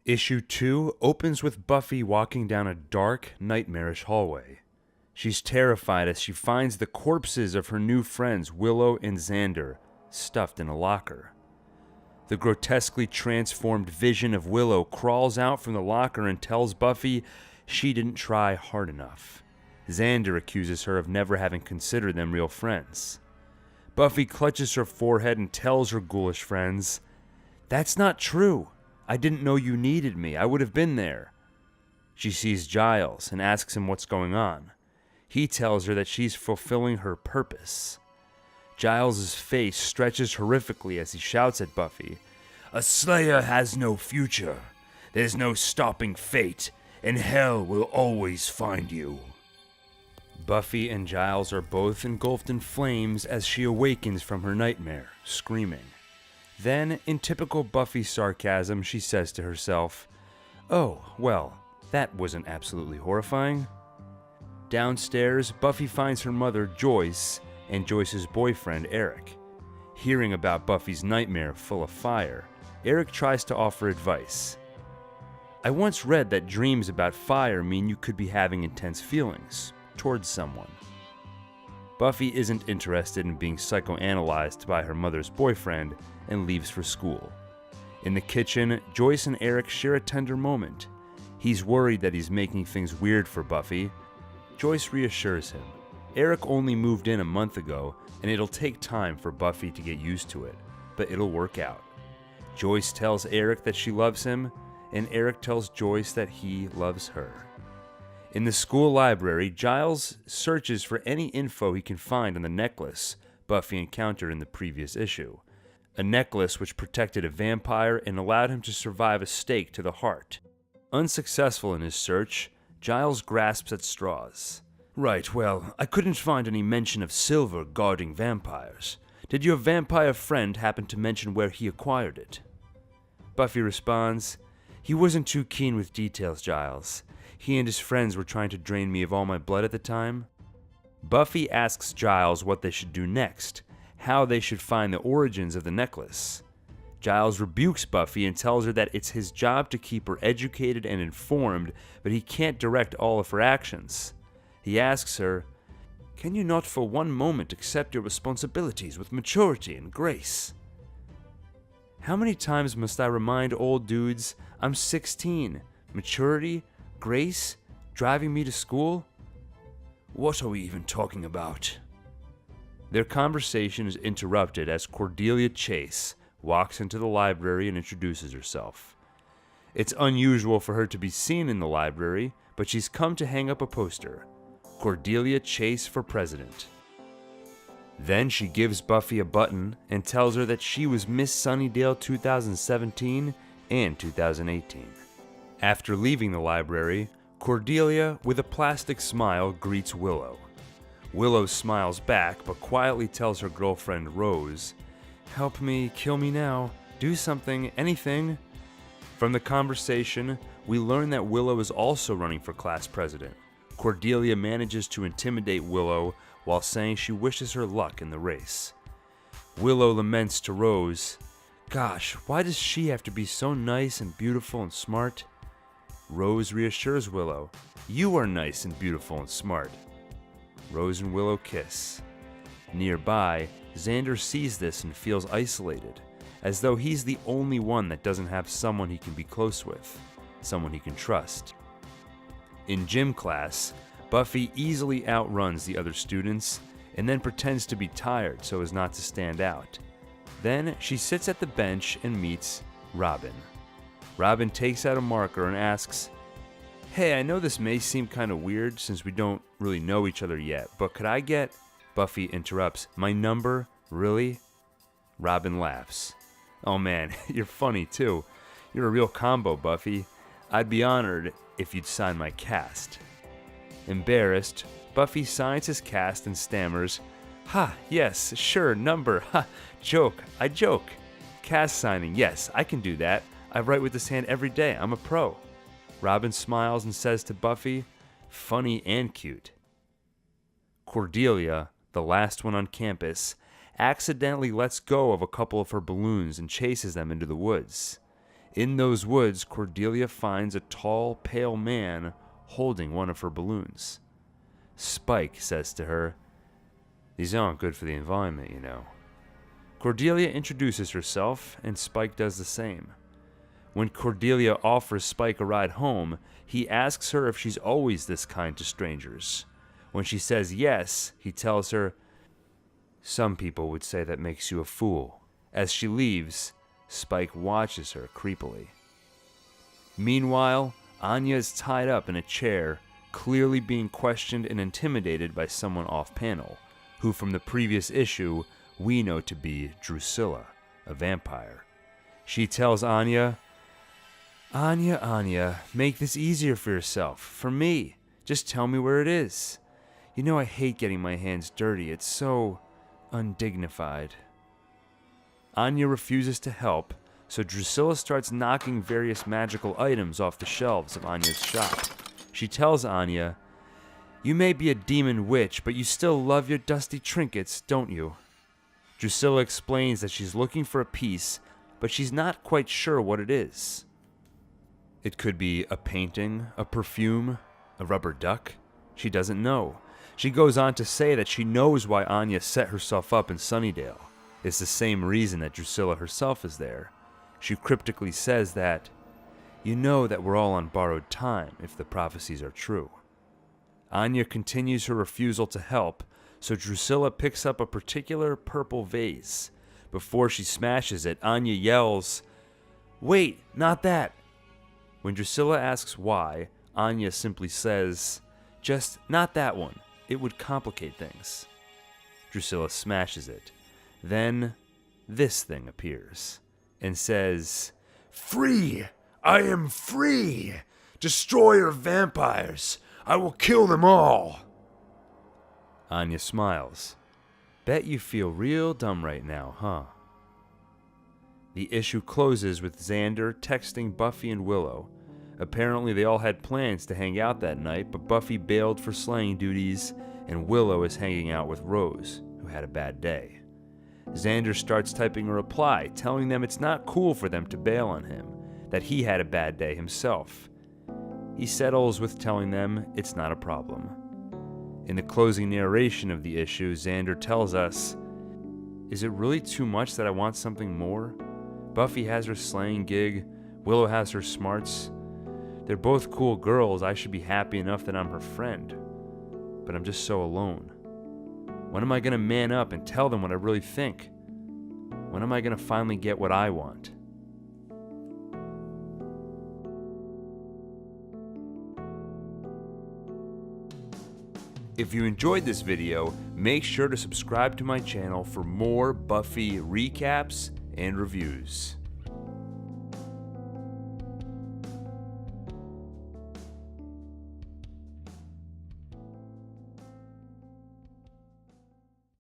Issue 2 opens with Buffy walking down a dark, nightmarish hallway. She's terrified as she finds the corpses of her new friends Willow and Xander stuffed in a locker. The grotesquely transformed vision of Willow crawls out from the locker and tells Buffy she didn't try hard enough. Xander accuses her of never having considered them real friends. Buffy clutches her forehead and tells her ghoulish friends, "That's not true. I didn't know you needed me. I would have been there." She sees Giles and asks him what's going on. He tells her that she's fulfilling her purpose. Giles' face stretches horrifically as he shouts at Buffy, "A Slayer has no future. There's no stopping fate, and hell will always find you." Buffy and Giles are both engulfed in flames as she awakens from her nightmare, screaming. Then, in typical Buffy sarcasm, she says to herself, "Oh, well, that wasn't absolutely horrifying." Downstairs, Buffy finds her mother, Joyce, and Joyce's boyfriend, Eric. Hearing about Buffy's nightmare full of fire, Eric tries to offer advice. "I once read that dreams about fire mean you could be having intense feelings towards someone." Buffy isn't interested in being psychoanalyzed by her mother's boyfriend and leaves for school. In the kitchen, Joyce and Eric share a tender moment. He's worried that he's making things weird for Buffy. Joyce reassures him. Eric only moved in a month ago, and it'll take time for Buffy to get used to it, but it'll work out. Joyce tells Eric that she loves him, and Eric tells Joyce that he loves her. In the school library, Giles searches for any info he can find on the necklace Buffy encountered in the previous issue. A necklace which protected a vampire and allowed him to survive a stake to the heart. Unsuccessful in his search, Giles grasps at straws. "Right, well, I couldn't find any mention of silver guarding vampires. Did your vampire friend happen to mention where he acquired it?" Buffy responds, "He wasn't too keen with details, Giles. He and his friends were trying to drain me of all my blood at the time." Buffy asks Giles what they should do next, how they should find the origins of the necklace. Giles rebukes Buffy and tells her that it's his job to keep her educated and informed, but he can't direct all of her actions. He asks her, "Can you not for one moment accept your responsibilities with maturity and grace?" "How many times must I remind old dudes I'm 16? Maturity? Grace? Driving me to school? What are we even talking about?" Their conversation is interrupted as Cordelia Chase walks into the library and introduces herself. It's unusual for her to be seen in the library, but she's come to hang up a poster, "Cordelia Chase for President." Then she gives Buffy a button and tells her that she was Miss Sunnydale 2017 and 2018. After leaving the library, Cordelia, with a plastic smile, greets Willow. Willow smiles back, but quietly tells her girlfriend Rose, "Help me, kill me now, do something, anything." From the conversation, we learn that Willow is also running for class president. Cordelia manages to intimidate Willow while saying she wishes her luck in the race. Willow laments to Rose, "Gosh, why does she have to be so nice and beautiful and smart?" Rose reassures Willow, "You are nice and beautiful and smart." Rose and Willow kiss. Nearby, Xander sees this and feels isolated, as though he's the only one that doesn't have someone he can be close with, someone he can trust. In gym class, Buffy easily outruns the other students and then pretends to be tired so as not to stand out. Then she sits at the bench and meets Robin. Robin takes out a marker and asks, "Hey, I know this may seem kind of weird since we don't really know each other yet, but could I get..." Buffy interrupts, "My number? Really?" Robin laughs. "Oh man, you're funny too. You're a real combo, Buffy. I'd be honored if you'd sign my cast." Embarrassed, Buffy signs his cast and stammers, "Ha, yes, sure, number, ha, joke, I joke. Cast signing, yes, I can do that. I write with this hand every day, I'm a pro." Robin smiles and says to Buffy, "Funny and cute." Cordelia, the last one on campus, accidentally lets go of a couple of her balloons and chases them into the woods. In those woods, Cordelia finds a tall, pale man holding one of her balloons. Spike says to her, "These aren't good for the environment, you know." Cordelia introduces herself, and Spike does the same. When Cordelia offers Spike a ride home, he asks her if she's always this kind to strangers. When she says yes, he tells her, "Some people would say that makes you a fool." As she leaves, Spike watches her creepily. Meanwhile, Anya is tied up in a chair, clearly being questioned and intimidated by someone off-panel, who from the previous issue we know to be Drusilla, a vampire. She tells Anya, Anya, make this easier for yourself, for me. Just tell me where it is. You know I hate getting my hands dirty, it's so undignified." Anya refuses to help, so Drusilla starts knocking various magical items off the shelves of Anya's shop. She tells Anya, "You may be a demon witch, but you still love your dusty trinkets, don't you?" Drusilla explains that she's looking for a piece, but she's not quite sure what it is. It could be a painting, a perfume, a rubber duck. She doesn't know. She goes on to say that she knows why Anya set herself up in Sunnydale. It's the same reason that Drusilla herself is there. She cryptically says that, "You know that we're all on borrowed time if the prophecies are true." Anya continues her refusal to help, so Drusilla picks up a particular purple vase. Before she smashes it, Anya yells, "Wait, not that!" When Drusilla asks why, Anya simply says, "Just not that one. It would complicate things." Drusilla smashes it. Then, this thing appears and says, "Free! I am free! Destroyer of vampires! I will kill them all!" Anya smiles. "Bet you feel real dumb right now, huh?" The issue closes with Xander texting Buffy and Willow. Apparently they all had plans to hang out that night, but Buffy bailed for slaying duties, and Willow is hanging out with Rose, who had a bad day. Xander starts typing a reply, telling them it's not cool for them to bail on him, that he had a bad day himself. He settles with telling them it's not a problem. In the closing narration of the issue, Xander tells us, "Is it really too much that I want something more? Buffy has her slaying gig, Willow has her smarts. They're both cool girls, I should be happy enough that I'm her friend. But I'm just so alone. When am I going to man up and tell them what I really think? When am I going to finally get what I want?" If you enjoyed this video, make sure to subscribe to my channel for more Buffy recaps and reviews.